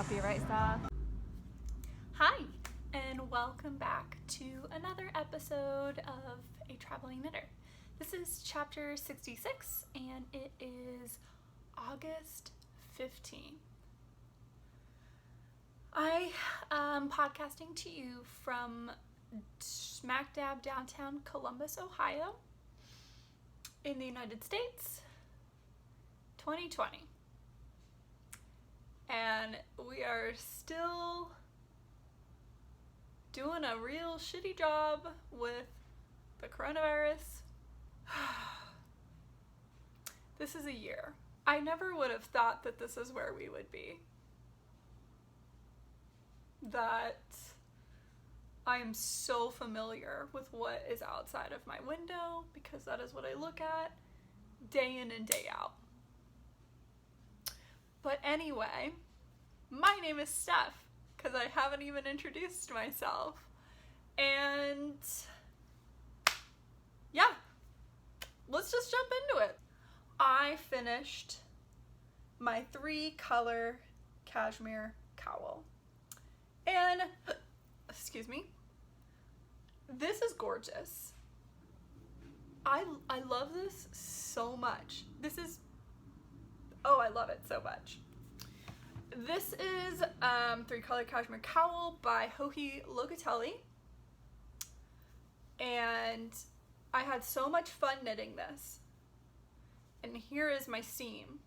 copyright stuff. Hi, and welcome back to another episode of A Traveling Knitter. This is chapter 66, and it is August 15th. I am podcasting to you from smack dab downtown Columbus, Ohio, in the United States, 2020. And we are still doing a real shitty job with the coronavirus. This is a year. I never would have thought that this is where we would be. That I am so familiar with what is outside of my window because that is what I look at day in and day out. But anyway, my name is Steph, because I haven't even introduced myself. And yeah, let's just jump into it. I finished my 3-color cashmere cowl. And, excuse me, this is gorgeous. I love this so much. I love it so much. This is 3-color cashmere cowl by Joji Locatelli. And I had so much fun knitting this. And here is my seam.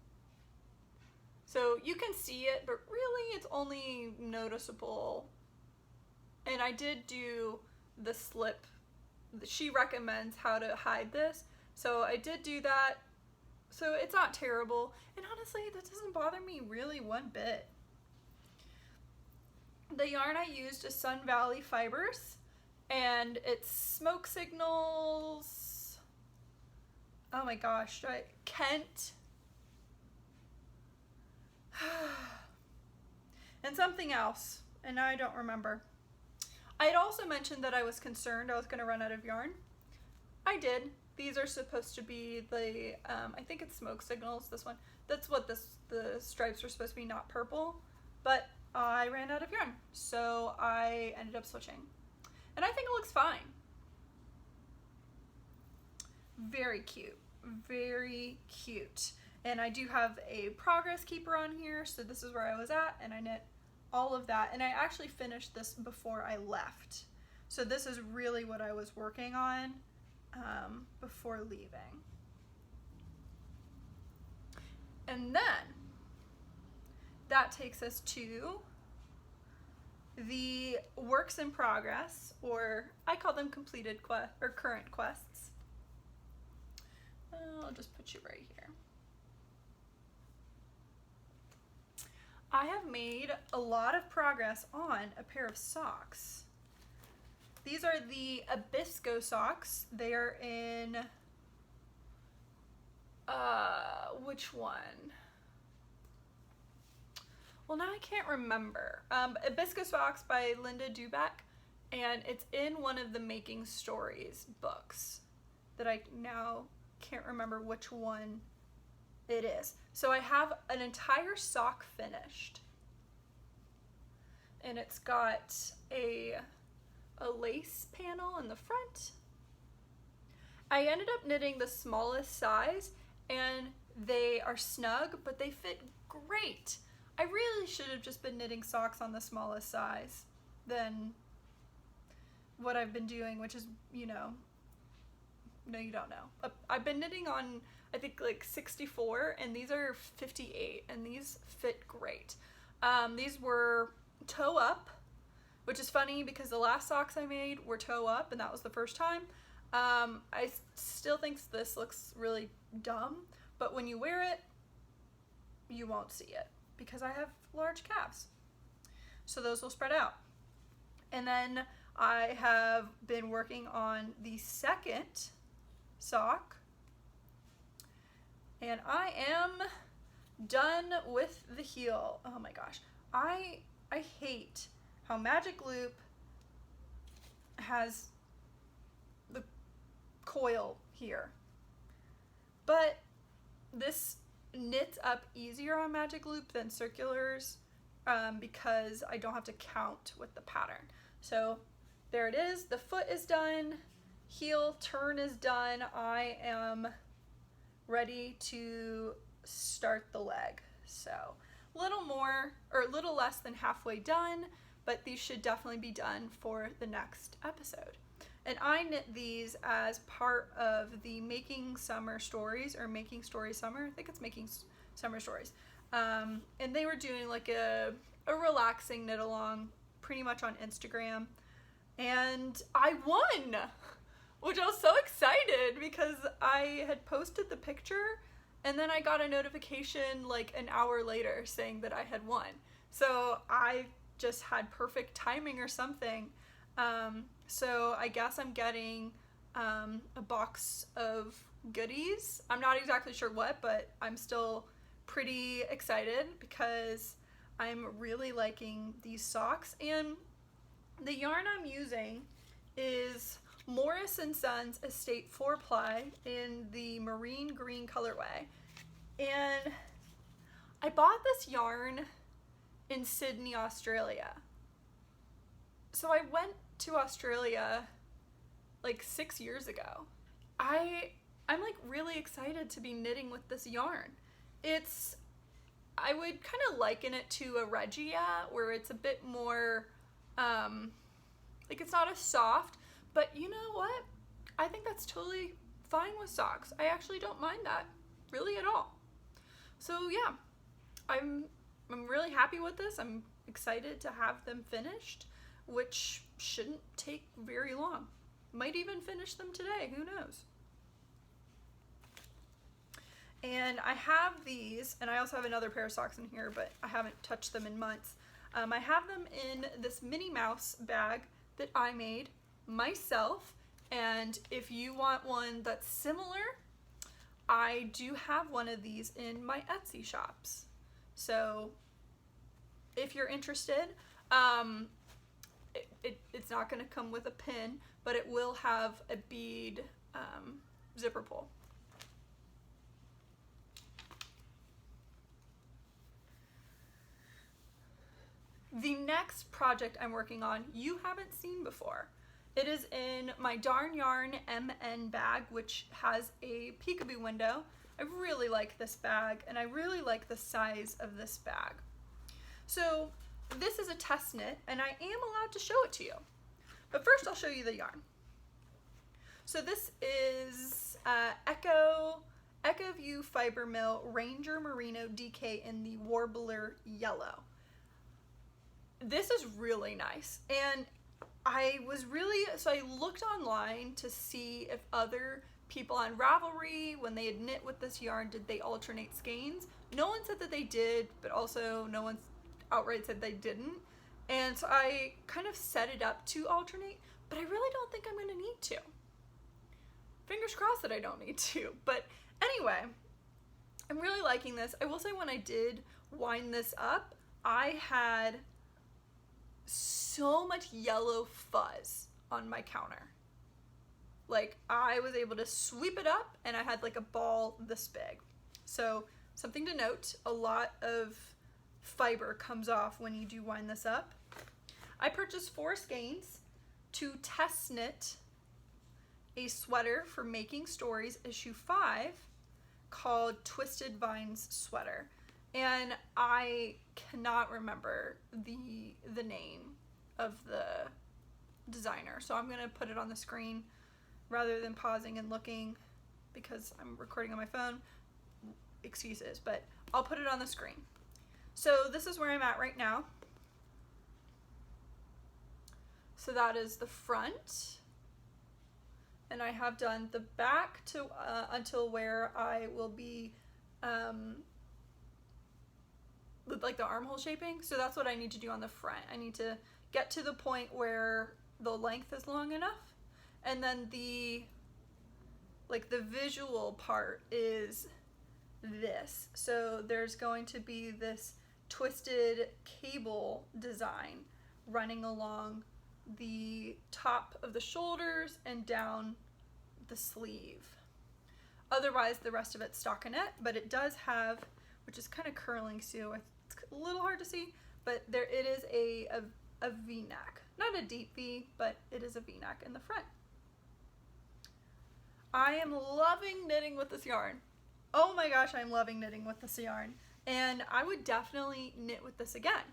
So you can see it, but really it's only noticeable. And I did do the slip. She recommends how to hide this. So I did do that. So it's not terrible. And honestly, that doesn't bother me really one bit. The yarn I used is Sun Valley Fibers. And it's Smoke Signals. Oh my gosh. Kent. And something else. And now I don't remember. I had also mentioned that I was concerned I was going to run out of yarn. I did. These are supposed to be the, I think it's Smoke Signals, this one. That's what the stripes are supposed to be, not purple. But I ran out of yarn, so I ended up switching. And I think it looks fine. Very cute. Very cute. And I do have a progress keeper on here, so this is where I was at, and I knit all of that. And I actually finished this before I left. So this is really what I was working on before leaving. And then that takes us to the works in progress, or I call them completed current quests. I'll just put you right here. I have made a lot of progress on a pair of socks. These are the Abisco socks. They are in, which one? Well, now I can't remember. Abisco socks by Linda Duback, and it's in one of the Making Stories books that I now can't remember which one it is. So I have an entire sock finished, and it's got a lace panel in the front. I ended up knitting the smallest size, and they are snug, but they fit great. I really should have just been knitting socks on the smallest size than what I've been doing, which is, no, you don't know. I've been knitting on, I think, like 64, and these are 58, and these fit great. These were toe up, which is funny because the last socks I made were toe up, and that was the first time. I still think this looks really dumb, but when you wear it, you won't see it because I have large calves. So those will spread out. And then I have been working on the second sock, and I am done with the heel. Oh my gosh. I hate how Magic Loop has the coil here. But this knits up easier on Magic Loop than circulars, because I don't have to count with the pattern. So there it is. The foot is done. Heel turn is done. I am ready to start the leg. So a little more or a little less than halfway done, but these should definitely be done for the next episode. And I knit these as part of the Making Summer Stories, or Making Story Summer. I think it's Making Summer Stories. And they were doing like a relaxing knit along pretty much on Instagram. And I won, which I was so excited because I had posted the picture and then I got a notification like an hour later saying that I had won. So I just had perfect timing or something. So I guess I'm getting a box of goodies. I'm not exactly sure what, but I'm still pretty excited because I'm really liking these socks. And the yarn I'm using is Morris & Sons Estate 4-ply in the marine green colorway. And I bought this yarn in Sydney, Australia. So I went to Australia like 6 years ago. I'm like really excited to be knitting with this yarn. I would kind of liken it to a Regia, where it's a bit more, like it's not as soft, but you know what? I think that's totally fine with socks. I actually don't mind that really at all. So yeah, I'm really happy with this. I'm excited to have them finished, which shouldn't take very long. Might even finish them today, who knows? And I have these, and I also have another pair of socks in here, but I haven't touched them in months. I have them in this Minnie Mouse bag that I made myself, and if you want one that's similar, I do have one of these in my Etsy shops. So if you're interested, it's not going to come with a pin, but it will have a bead zipper pull. The next project I'm working on, you haven't seen before. It is in my Darn Yarn MN bag, which has a peekaboo window. I really like this bag, and I really like the size of this bag. So this is a test knit, and I am allowed to show it to you. But first I'll show you the yarn. So this is Echo View Fiber Mill Ranger Merino DK in the Warbler Yellow. This is really nice, and I looked online to see if other people on Ravelry, when they had knit with this yarn, did they alternate skeins. No one said that they did, but also no one outright said they didn't. And so I kind of set it up to alternate, but I really don't think I'm going to need to. Fingers crossed that I don't need to. But anyway, I'm really liking this. I will say when I did wind this up, I had so much yellow fuzz on my counter. Like, I was able to sweep it up and I had like a ball this big. So something to note, a lot of fiber comes off when you do wind this up. I purchased 4 skeins to test knit a sweater for Making Stories issue 5 called Twisted Vines Sweater. And I cannot remember the name of the designer, so I'm going to put it on the screen rather than pausing and looking because I'm recording on my phone. Excuses, but I'll put it on the screen. So this is where I'm at right now. So that is the front, and I have done the back to until where I will be with like the armhole shaping. So that's what I need to do on the front. I need to get to the point where the length is long enough, and then the visual part is this. So there's going to be this twisted cable design running along the top of the shoulders and down the sleeve. Otherwise the rest of it's stockinette, but it does have, which is kind of curling, so it's a little hard to see, but it is a V-neck. Not a deep V, but it is a V-neck in the front. I am loving knitting with this yarn. Oh my gosh, I'm loving knitting with this yarn. And I would definitely knit with this again.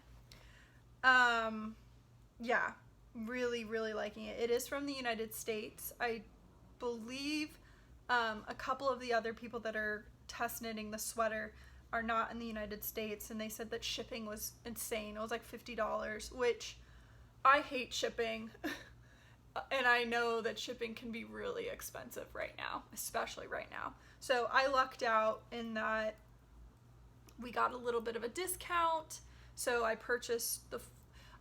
Yeah, really, really liking it. It is from the United States. I believe a couple of the other people that are test knitting the sweater are not in the United States, and they said that shipping was insane. It was like $50, which I hate shipping. And I know that shipping can be really expensive right now, especially right now. So I lucked out in that we got a little bit of a discount. So I purchased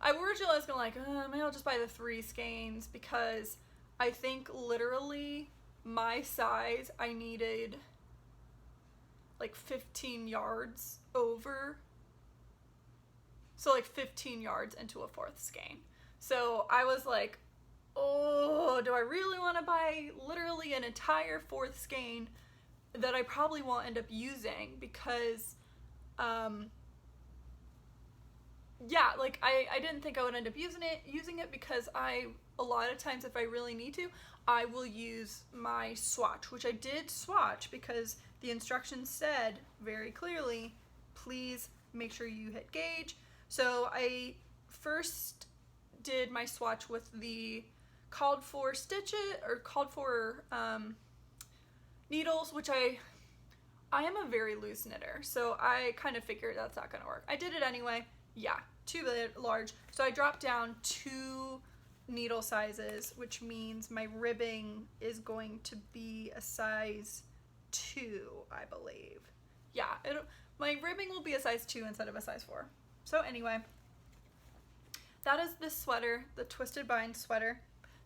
I originally was going to maybe I'll just buy the 3 skeins, because I think literally my size, I needed like 15 yards over. So like 15 yards into a 4th skein. So I was like, oh, do I really want to buy literally an entire 4th skein that I probably won't end up using? Because, yeah, like I didn't think I would end up using it because a lot of times if I really need to, I will use my swatch, which I did swatch because the instructions said very clearly, please make sure you hit gauge. So I first did my swatch with the called for needles, which I am a very loose knitter, so I kind of figured that's not going to work. I did it anyway. Yeah, too large. So I dropped down 2 needle sizes, which means my ribbing is going to be a size 2, I believe. Yeah, my ribbing will be a size 2 instead of a size 4. So anyway, that is this sweater, the Twisted Bind sweater.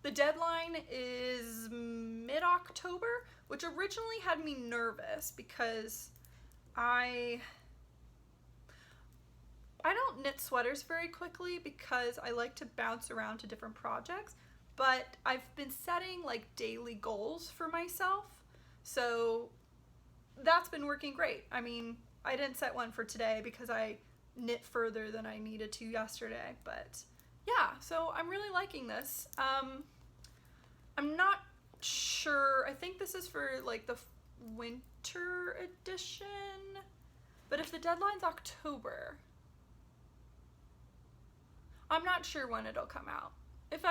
The deadline is mid-October, which originally had me nervous because I don't knit sweaters very quickly because I like to bounce around to different projects, but I've been setting like daily goals for myself, so that's been working great. I mean, I didn't set one for today because I knit further than I needed to yesterday, but yeah, so I'm really liking this. I'm not sure, I think this is for like the winter edition, but if the deadline's October, I'm not sure when it'll come out. If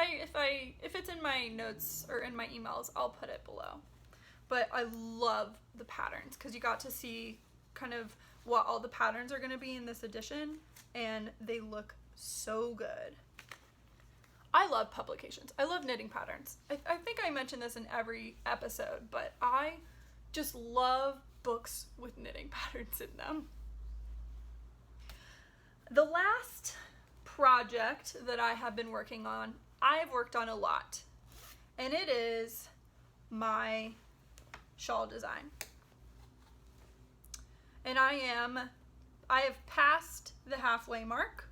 it's in my notes or in my emails, I'll put it below. But I love the patterns because you got to see kind of what all the patterns are going to be in this edition, and they look so good. I love publications. I love knitting patterns. I think I mentioned this in every episode, but I just love books with knitting patterns in them. The last project that I have been working on, I've worked on a lot, and it is my shawl design. And I have passed the halfway mark.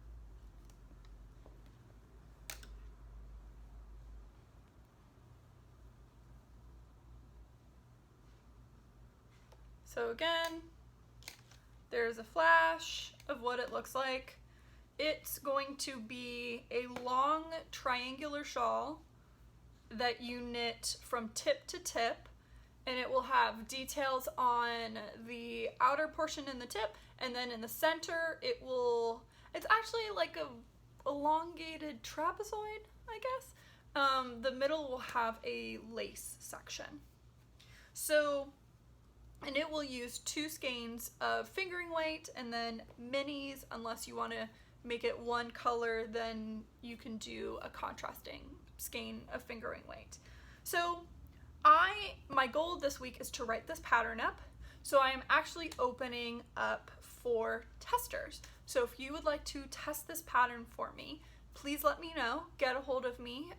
So again, there's a flash of what it looks like. It's going to be a long triangular shawl that you knit from tip to tip, and it will have details on the outer portion in the tip, and then in the center it's actually like a elongated trapezoid, I guess. The middle will have a lace section. So, and it will use 2 skeins of fingering weight, and then minis, unless you want to make it one color, then you can do a contrasting skein of fingering weight. So my goal this week is to write this pattern up. So I am actually opening up for testers. So if you would like to test this pattern for me, please let me know. Get a hold of me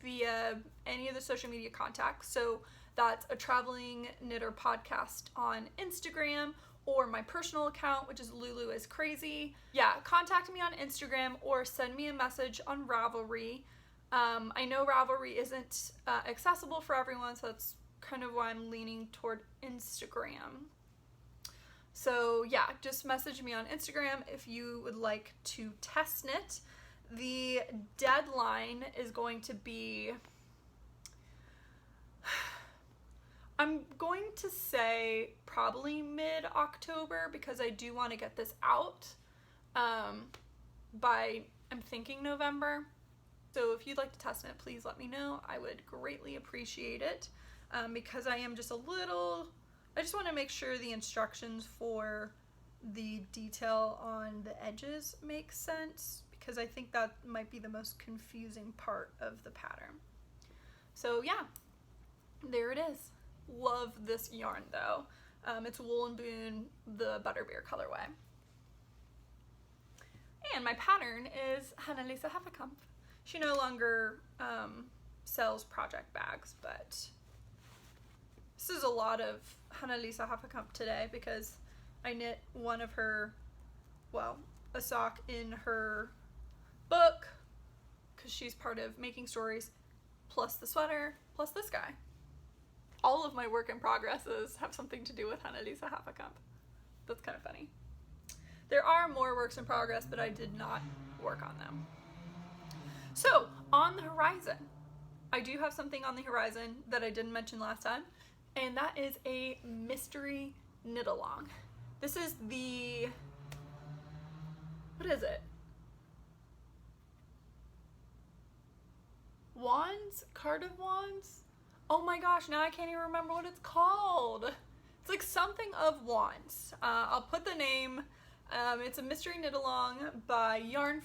via any of the social media contacts. So that's a Traveling Knitter Podcast on Instagram, or my personal account, which is LuluisCrazy. Yeah, contact me on Instagram or send me a message on Ravelry. I know Ravelry isn't accessible for everyone, so that's kind of why I'm leaning toward Instagram. So yeah, just message me on Instagram if you would like to test knit. The deadline is going to be, I'm going to say probably mid-October, because I do want to get this out by, I'm thinking November. So if you'd like to test knit, please let me know. I would greatly appreciate it, because I am just I just want to make sure the instructions for the detail on the edges make sense, because I think that might be the most confusing part of the pattern. So yeah, there it is. Love this yarn though. It's Wool and Boon, the Butterbeer colorway. And my pattern is Hannah-Lisa Heffekamp. She no longer sells project bags, but this is a lot of Hannah-Lisa Heffekamp today, because I knit one of her, well, a sock in her book, because she's part of Making Stories, plus the sweater, plus this guy. All of my work in progresses have something to do with Hannah-Lisa Heffekamp. That's kind of funny. There are more works in progress, but I did not work on them. So, on the horizon, I do have something on the horizon that I didn't mention last time, and that is a mystery knit-along. This is the, what is it? Wands? Card of Wands? Oh my gosh, now I can't even remember what it's called. It's like something of Wands. I'll put the name. It's a mystery knit-along by Yarn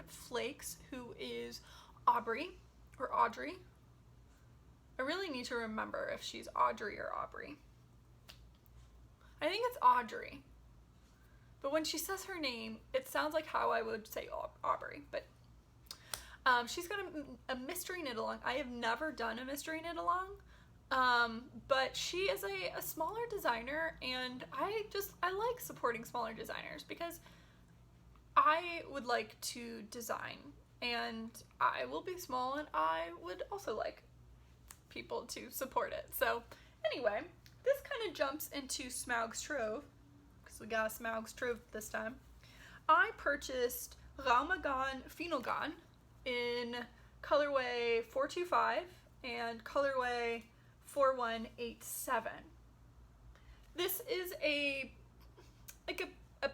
Flakes, who is Aubrey, or Audrey. I really need to remember if she's Audrey or Aubrey. I think it's Audrey. But when she says her name, it sounds like how I would say Aubrey. But she's got a mystery knit-along. I have never done a mystery knit-along. But she is a smaller designer, and I like supporting smaller designers, because I would like to design, and I will be small, and I would also like people to support it. So anyway, this kind of jumps into Smaug's Trove, because we got a Smaug's Trove this time. I purchased Ramagan Finalgan in colorway 425 and colorway 4187. This is a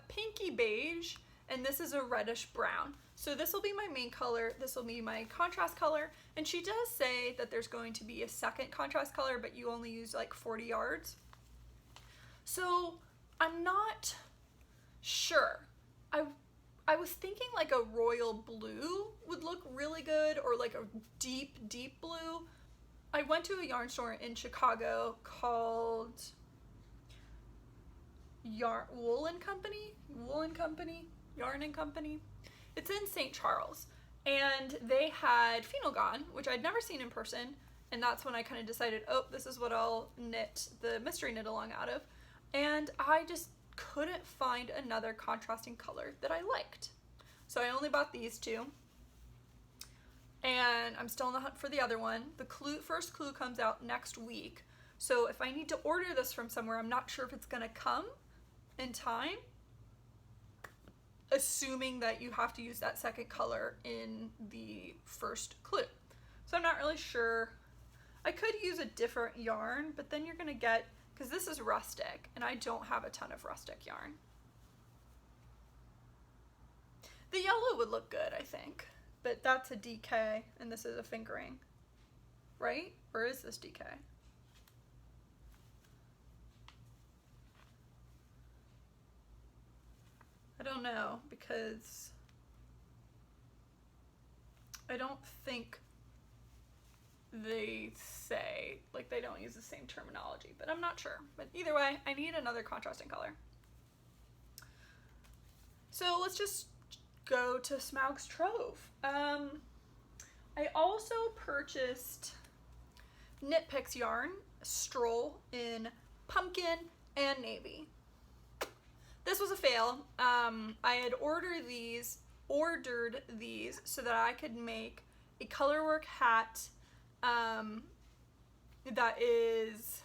pinky beige, and this is a reddish brown. So this will be my main color, this will be my contrast color, and she does say that there's going to be a second contrast color, but you only use like 40 yards. So I'm not sure. I was thinking like a royal blue would look really good, or like a deep, deep blue. I went to a yarn store in Chicago called Wool and Company? Yarn and Company. It's in St. Charles, and they had Finalgan, which I'd never seen in person, and that's when I kind of decided, oh, this is what I'll knit the mystery knit-along out of, and I just couldn't find another contrasting color that I liked. So I only bought these two, and I'm still in the hunt for the other one. The first clue comes out next week, so if I need to order this from somewhere, I'm not sure if it's gonna come in time, assuming that you have to use that second color in the first clue. So I'm not really sure. I could use a different yarn, but then you're gonna get, because this is rustic, and I don't have a ton of rustic yarn. The yellow would look good, I think, but that's a DK, and this is a fingering, right? Or is this DK? I don't know, because I don't think they say, like, they don't use the same terminology, but I'm not sure. But either way, I need another contrasting color. So let's just go to Smaug's Trove. I also purchased Knit Picks yarn, Stroll, in pumpkin and navy. This was a fail. I had ordered these so that I could make a colorwork hat that is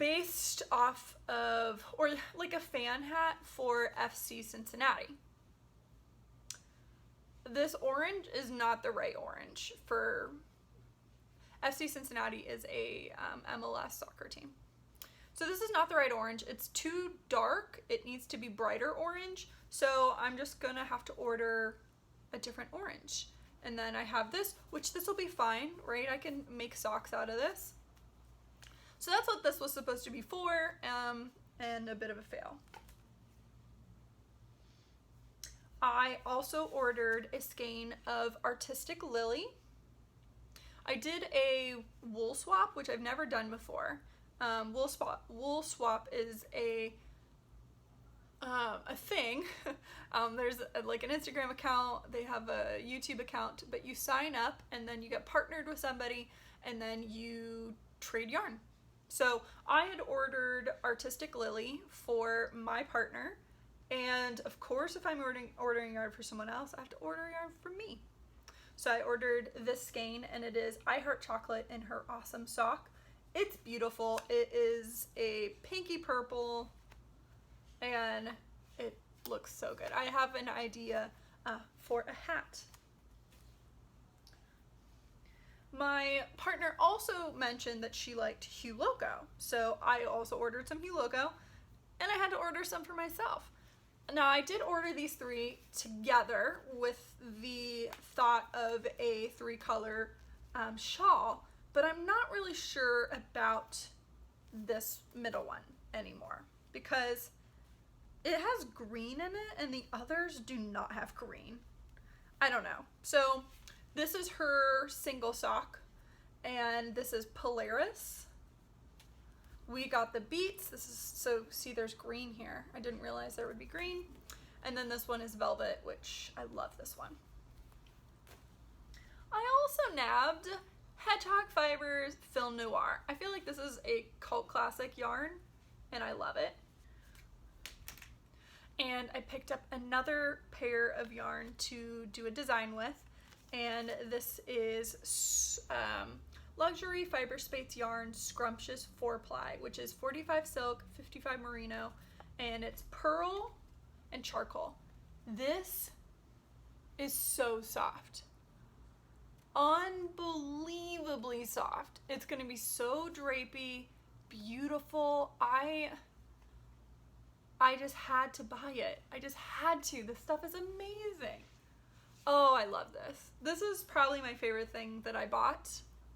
based off of, or like a fan hat for FC Cincinnati. This orange is not the right orange for FC Cincinnati is a MLS soccer team. So this is not the right orange. It's too dark. It needs to be brighter orange. So I'm just gonna have to order a different orange. And then I have this, which this will be fine, right? I can make socks out of this. So that's what this was supposed to be for, and a bit of a fail. I also ordered a skein of Artistic Lily. I did a wool swap, which I've never done before. Wool swap is a thing. There's like an Instagram account, they have a YouTube account, but you sign up and then you get partnered with somebody and then you trade yarn. So I had ordered Artistic Lily for my partner, and of course if I'm ordering yarn for someone else, I have to order yarn for me. So I ordered this skein, and it is I Heart Chocolate in her awesome sock. It's beautiful. It is a pinky purple, and it looks so good. I have an idea for a hat. My partner also mentioned that she liked Hue Loco, so I also ordered some Hue Loco, and I had to order some for myself. Now, I did order these three together with the thought of a 3-color shawl, but I'm not really sure about this middle one anymore because it has green in it and the others do not have green. I don't know. So this is her single sock, and this is Polaris. We got the beets. This is, so see there's green here. I didn't realize there would be green. And then this one is velvet, which I love this one. I also nabbed Hedgehog Fibers Film Noir. I feel like this is a cult classic yarn and I love it. And I picked up another pair of yarn to do a design with, and this is Luxury Fiber Space Yarn Scrumptious 4-ply, which is 45 silk, 55 merino, and it's pearl and charcoal. This is so soft. Unbelievably soft. It's gonna be so drapey, beautiful. I just had to buy it. I just had to. This stuff is amazing. Oh, I love this. This is probably my favorite thing that I bought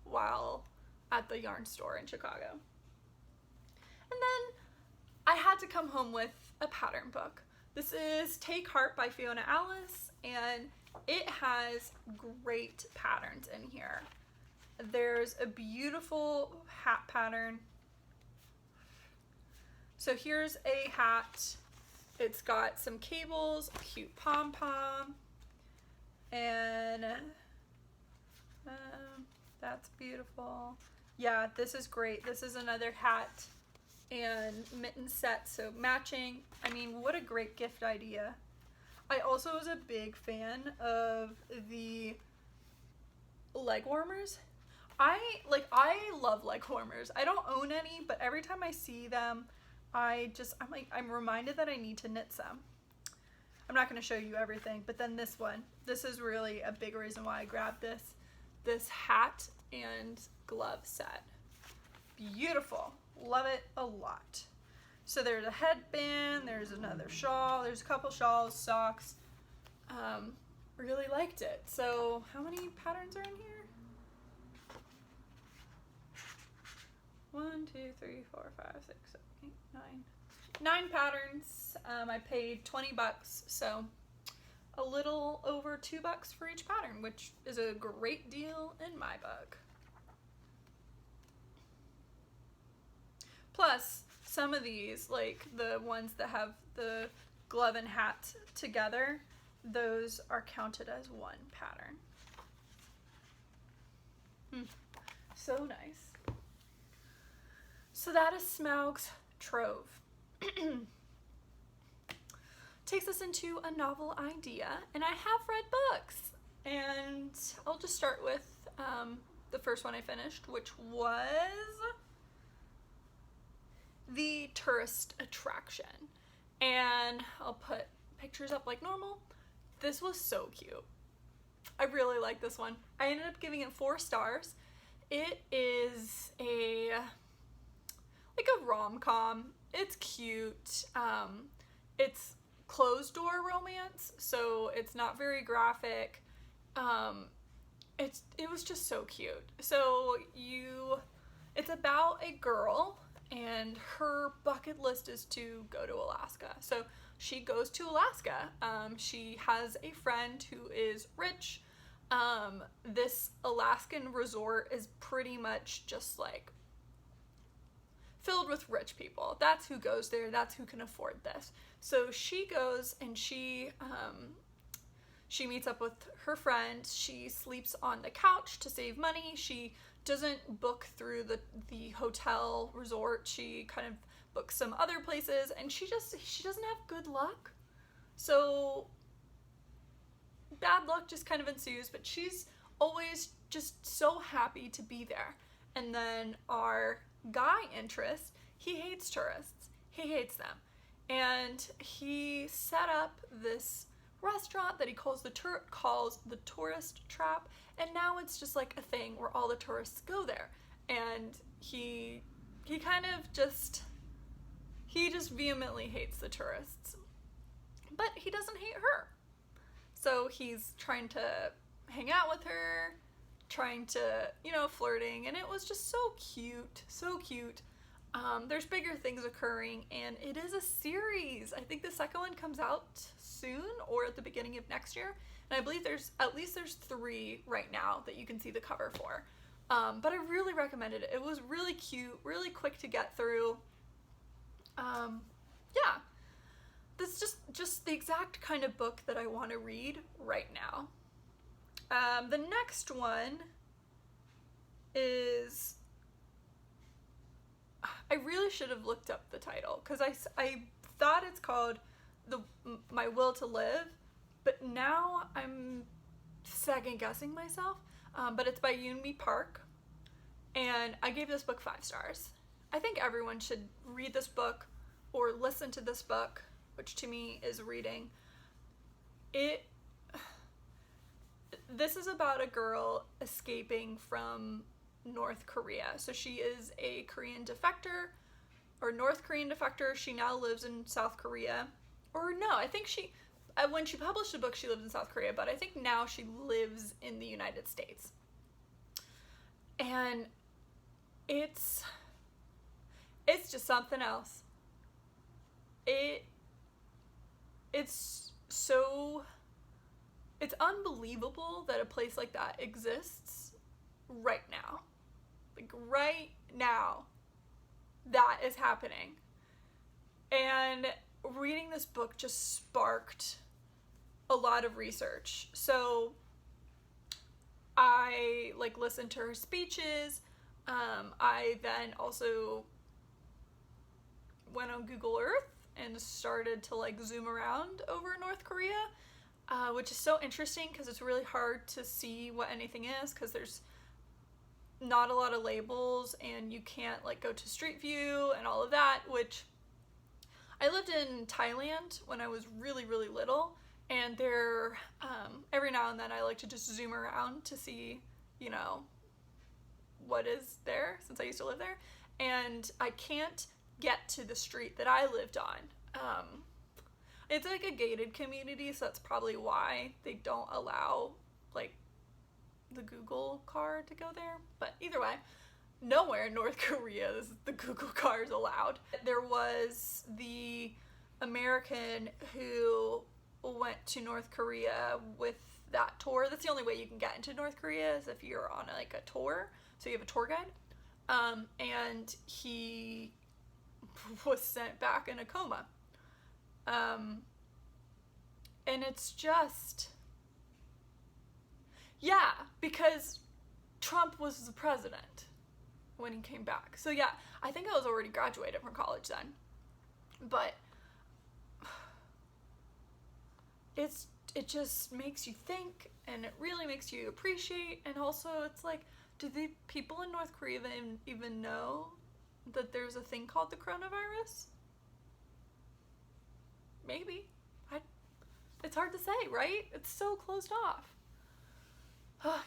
while at the yarn store in Chicago. And then I had to come home with a pattern book. This is Take Heart by Fiona Alice, and it has great patterns in here. There's a beautiful hat pattern. So here's a hat. It's got some cables, a cute pom-pom, and that's beautiful. Yeah, this is great. This is another hat and mitten set, so matching. I mean, what a great gift idea. I also was a big fan of the leg warmers. I love leg warmers. I don't own any, but every time I see them, I'm reminded that I need to knit some. I'm not going to show you everything, but then this one. This is really a big reason why I grabbed this hat and glove set. Beautiful. Love it a lot. So there's a headband, there's another shawl, there's a couple shawls, socks. Really liked it. So how many patterns are in here? 1, 2, 3, 4, 5, 6, 7, 8, 9. 9 patterns. I paid $20, so a little over $2 for each pattern, which is a great deal in my book. Plus, some of these, like the ones that have the glove and hat together, those are counted as one pattern. So nice. So that is Smaug's Trove. Takes us into a novel idea, and I have read books, and I'll just start with the first one I finished, which was the tourist attraction. And I'll put pictures up like normal. This was so cute. I really like this one. I ended up giving it 4 stars. It is like a rom-com. It's cute. It's closed door romance, so it's not very graphic. It was just so cute. So it's about a girl, and her bucket list is to go to Alaska. So she goes to Alaska. She has a friend who is rich. This Alaskan resort is pretty much just like filled with rich people. That's who goes there. That's who can afford this. So she goes and she meets up with her friend. She sleeps on the couch to save money. She doesn't book through the hotel resort. She kind of books some other places, and she doesn't have good luck. So bad luck just kind of ensues, but she's always just so happy to be there. And then our guy interest, he hates tourists. He hates them. And he set up this restaurant that he calls the tourist trap, and now it's just like a thing where all the tourists go there. And he kind of just vehemently hates the tourists. But he doesn't hate her. So he's trying to hang out with her, trying to, flirting, and it was just so cute, so cute. There's bigger things occurring, and it is a series. I think the second one comes out soon or at the beginning of next year, and I believe there's 3 right now that you can see the cover for. But I really recommended it. It was really cute, really quick to get through. Yeah. This is just the exact kind of book that I want to read right now. The next one is, I really should have looked up the title, because I thought it's called My Will to Live, but now I'm second guessing myself. But it's by Yoonmi Park, and I gave this book 5 stars. I think everyone should read this book or listen to this book, which to me is reading. This is about a girl escaping from North Korea. So she is a Korean defector, or North Korean defector. She now lives in South Korea. Or no, I think when she published the book, she lived in South Korea, but I think now she lives in the United States. And it's just something else. It's unbelievable that a place like that exists right now. Like right now, that is happening. And reading this book just sparked a lot of research. So I listened to her speeches. I then also went on Google Earth and started to zoom around over North Korea, which is so interesting because it's really hard to see what anything is, because there's not a lot of labels and you can't go to Street View and all of that, which I lived in Thailand when I was really, really little, and there, every now and then I like to just zoom around to see, what is there, since I used to live there, and I can't get to the street that I lived on. It's a gated community, so that's probably why they don't allow the Google car to go there. But either way, nowhere in North Korea is the Google cars allowed. There was the American who went to North Korea with that tour. That's the only way you can get into North Korea, is if you're on a tour, so you have a tour guide. And he was sent back in a coma. And it's just, yeah, because Trump was the president when he came back. So yeah, I think I was already graduated from college then. But it just makes you think, and it really makes you appreciate, and also it's do the people in North Korea even know that there's a thing called the coronavirus? Maybe. It's hard to say, right? It's so closed off.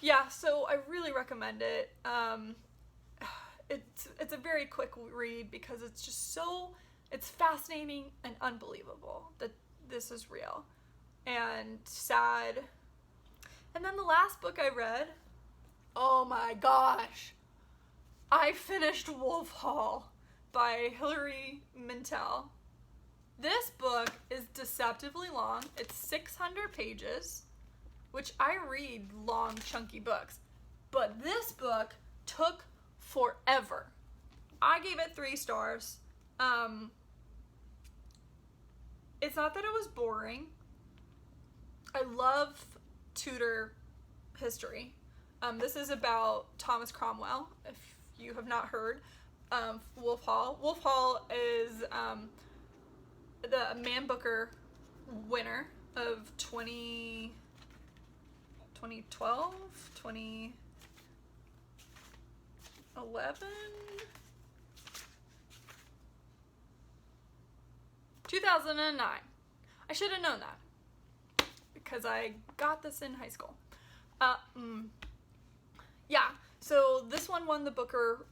Yeah, so I really recommend it. It's a very quick read because it's just it's fascinating and unbelievable that this is real and sad. And then the last book I read, oh my gosh, I finished Wolf Hall by Hilary Mantel. This book is deceptively long. It's 600 pages, which I read long, chunky books. But this book took forever. I gave it 3 stars. It's not that it was boring. I love Tudor history. This is about Thomas Cromwell, if you have not heard. Wolf Hall. Wolf Hall is the Man Booker winner of 2012, 2011, 2009. I should have known that because I got this in high school. Yeah, so this one won the Booker,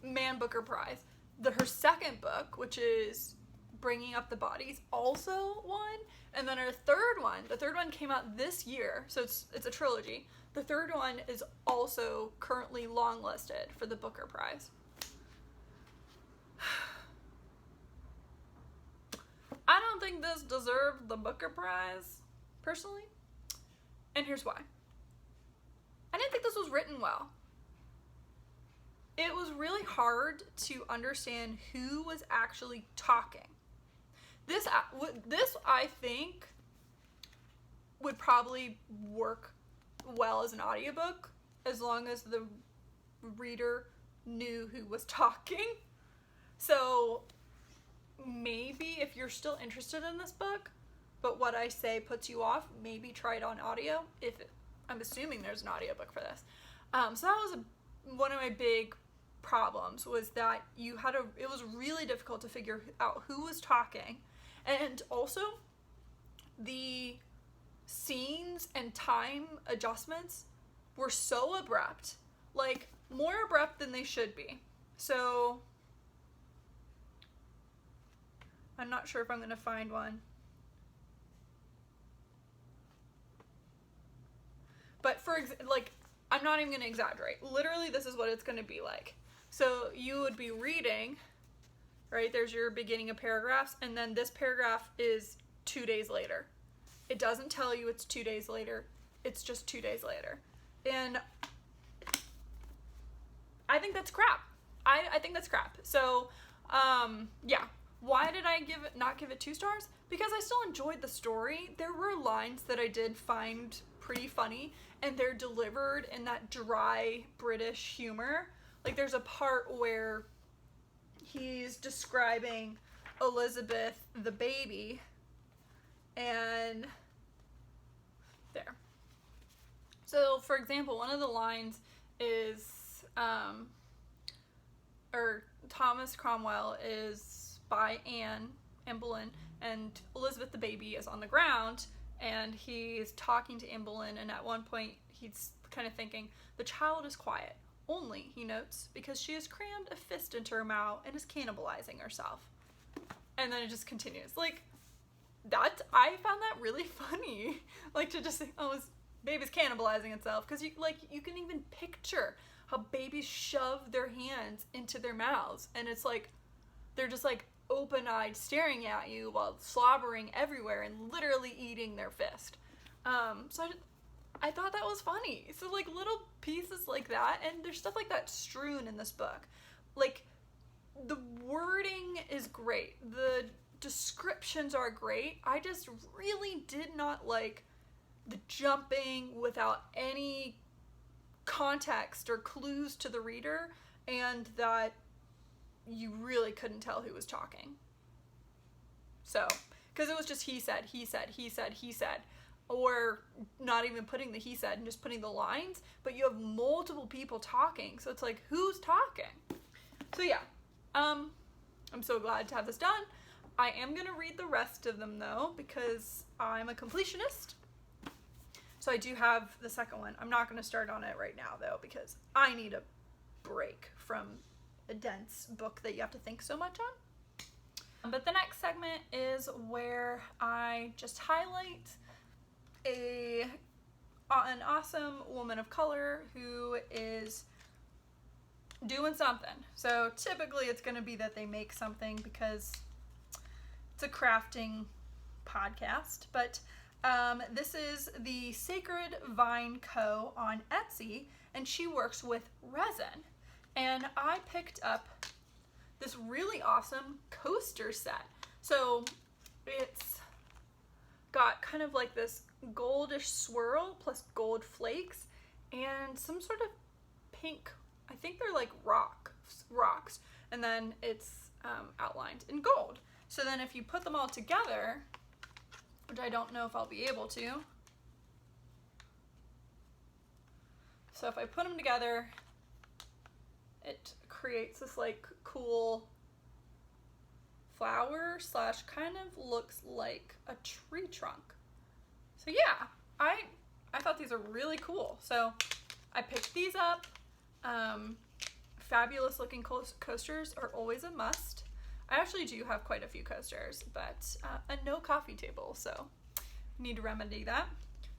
Man Booker Prize. Her second book, which is Bringing Up the Bodies, also won. And then the third one came out this year, so it's a trilogy. The third one is also currently longlisted for the Booker Prize. I don't think this deserved the Booker Prize, personally. And here's why. I didn't think this was written well. It was really hard to understand who was actually talking. This I think would probably work well as an audiobook as long as the reader knew who was talking. So maybe if you're still interested in this book, but what I say puts you off, maybe try it on audio. I'm assuming there's an audiobook for this. So that was one of my big problems, was that it was really difficult to figure out who was talking. And also, the scenes and time adjustments were so abrupt. Like, more abrupt than they should be. So, I'm not sure if I'm going to find one. But I'm not even going to exaggerate. Literally, this is what it's going to be like. So, you would be reading, right? There's your beginning of paragraphs, and then this paragraph is 2 days later. It doesn't tell you it's 2 days later. It's just 2 days later. And I think that's crap. I think that's crap. So, yeah. Why did I not give it 2 stars? Because I still enjoyed the story. There were lines that I did find pretty funny, and they're delivered in that dry British humor. Like, there's a part where he's describing Elizabeth the baby, and there. So, for example, one of the lines is, Thomas Cromwell is by Anne Boleyn, and Elizabeth the baby is on the ground, and he's talking to Anne Boleyn, and at one point he's kind of thinking, the child is quiet. Only, he notes, because she has crammed a fist into her mouth and is cannibalizing herself. And then it just continues. Like, I found that really funny. Like, to just say, oh, his baby's cannibalizing itself. Because, you can even picture how babies shove their hands into their mouths. And it's like, they're just, open-eyed staring at you while slobbering everywhere and literally eating their fist. So I thought that was funny. So, little pieces like that, and there's stuff like that strewn in this book. The wording is great. The descriptions are great. I just really did not like the jumping without any context or clues to the reader, and that you really couldn't tell who was talking. So, because it was just he said, he said, he said, he said. Or not even putting the he said and just putting the lines, but you have multiple people talking, so it's like, who's talking? So yeah, I'm so glad to have this done. I am gonna read the rest of them though, because I'm a completionist. So I do have the second one. I'm not gonna start on it right now though, because I need a break from a dense book that you have to think so much on. But the next segment is where I just highlight an awesome woman of color who is doing something. So typically it's going to be that they make something because it's a crafting podcast. But this is the Sacred Vine Co. on Etsy, and she works with resin. And I picked up this really awesome coaster set. So it's got kind of like this goldish swirl plus gold flakes and some sort of pink, I think they're like rocks, and then it's outlined in gold. So then if you put them all together, which I don't know if I'll be able to, so if I put them together, it creates this like cool flower slash kind of looks like a tree trunk. So yeah, I thought these are really cool. So I picked these up. Fabulous looking coasters are always a must. I actually do have quite a few coasters, but a no coffee table, so need to remedy that.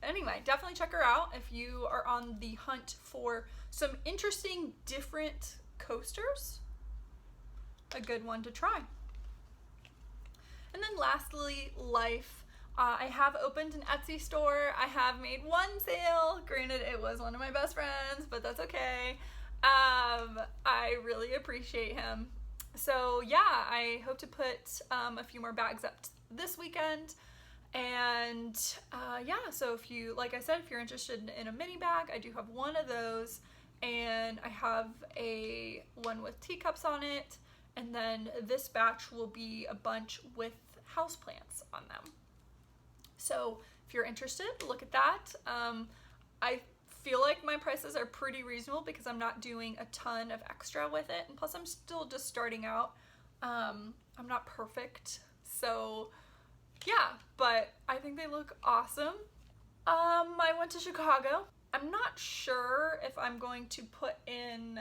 Anyway, definitely check her out if you are on the hunt for some interesting, different coasters. A good one to try. And then lastly, Life. I have opened an Etsy store. I have made one sale. Granted, it was one of my best friends, but that's okay. I really appreciate him. So yeah, I hope to put a few more bags up this weekend. And yeah, so if you, like I said, if you're interested in a mini bag, I do have one of those, and I have one with teacups on it, and then this batch will be a bunch with houseplants on them. So if you're interested, look at that. I feel like my prices are pretty reasonable because I'm not doing a ton of extra with it, and plus I'm still just starting out. I'm not perfect, so yeah, but I think they look awesome. I went to Chicago. I'm not sure if I'm going to put in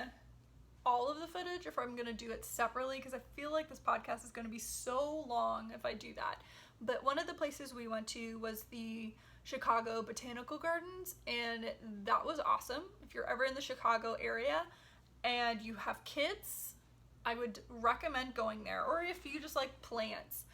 all of the footage, if I'm gonna do it separately, because I feel like this podcast is gonna be so long if I do that. But one of the places we went to was the Chicago Botanical Gardens, and that was awesome. If you're ever in the Chicago area and you have kids, I would recommend going there. Or if you just like plants,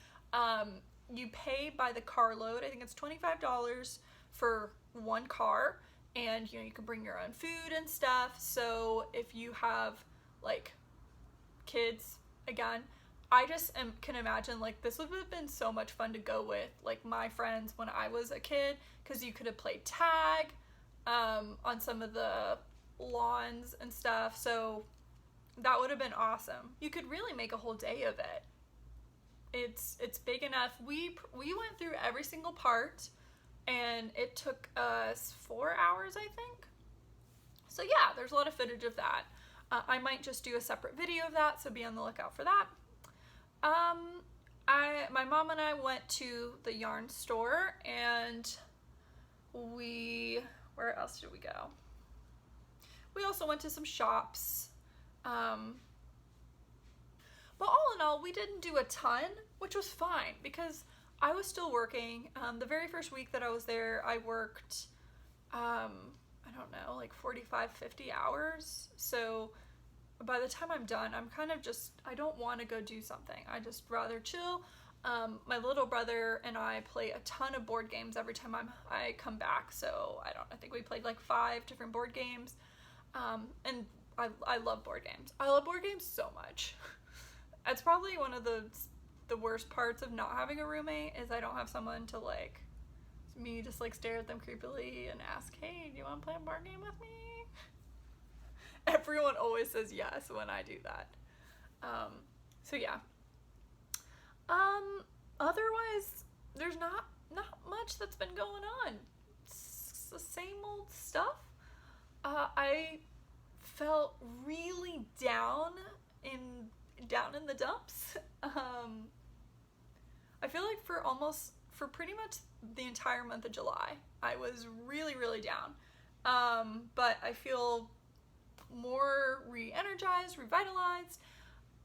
you pay by the carload. I think it's $25 for one car, and you know, you can bring your own food and stuff. So if you have like kids, again, I just can imagine like this would have been so much fun to go with like my friends when I was a kid, because you could have played tag on some of the lawns and stuff. So that would have been awesome. You could really make a whole day of it. It's big enough. We went through every single part, and it took us 4 hours, I think. So yeah, there's a lot of footage of that. I might just do a separate video of that, so be on the lookout for that. My mom and I went to the yarn store, and where else did we go? We also went to some shops. But all in all, we didn't do a ton, which was fine because I was still working. The very first week that I was there, I worked, I don't know, like 45, 50 hours. So by the time I'm done, I'm kind of just, I don't want to go do something. I just rather chill. My little brother and I play a ton of board games every time I come back. So I think we played like 5 different board games. And I love board games. I love board games so much. It's probably one of the worst parts of not having a roommate is I don't have someone to like, me just like stare at them creepily and ask, hey, do you want to play a board game with me? Everyone always says yes when I do that. So yeah. Otherwise, there's not much that's been going on. It's the same old stuff. I felt really down down in the dumps. I feel like for pretty much the entire month of July, I was really, really down. But I feel more re-energized, revitalized.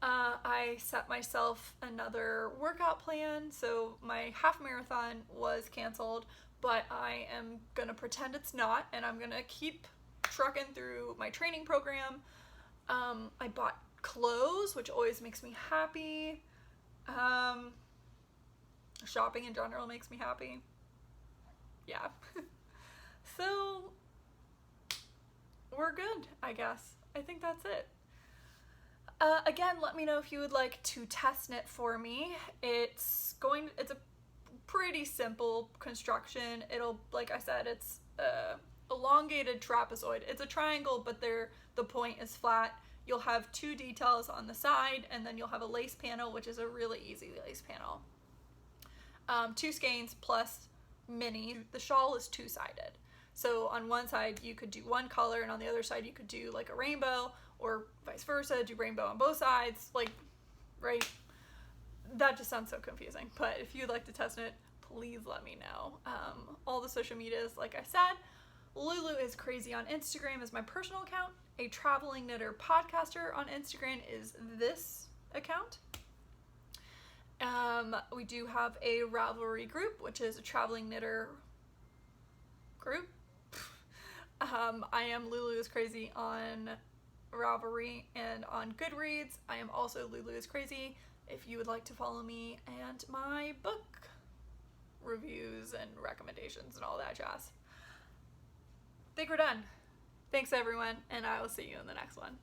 I set myself another workout plan, so my half marathon was canceled, but I am gonna pretend it's not, and I'm gonna keep trucking through my training program. I bought clothes, which always makes me happy. Shopping in general makes me happy. Yeah. So, we're good, I guess. I think that's it. Again, let me know if you would like to test knit for me. It's a pretty simple construction. Like I said, it's elongated trapezoid. It's a triangle, but the point is flat. You'll have 2 details on the side, and then you'll have a lace panel, which is a really easy lace panel. 2 skeins plus mini. The shawl is 2-sided. So on one side you could do one color, and on the other side you could do like a rainbow, or vice versa, do rainbow on both sides, like, right? That just sounds so confusing, but if you'd like to test it, please let me know. All the social medias, like I said, LuluisCrazy on Instagram is my personal account. A Traveling Knitter Podcaster on Instagram is this account. We do have a Ravelry group, which is a traveling knitter group. I am LuluisCrazy on Ravelry and on Goodreads. I am also LuluisCrazy if you would like to follow me and my book reviews and recommendations and all that jazz. I think we're done. Thanks everyone, and I will see you in the next one.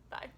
Bye.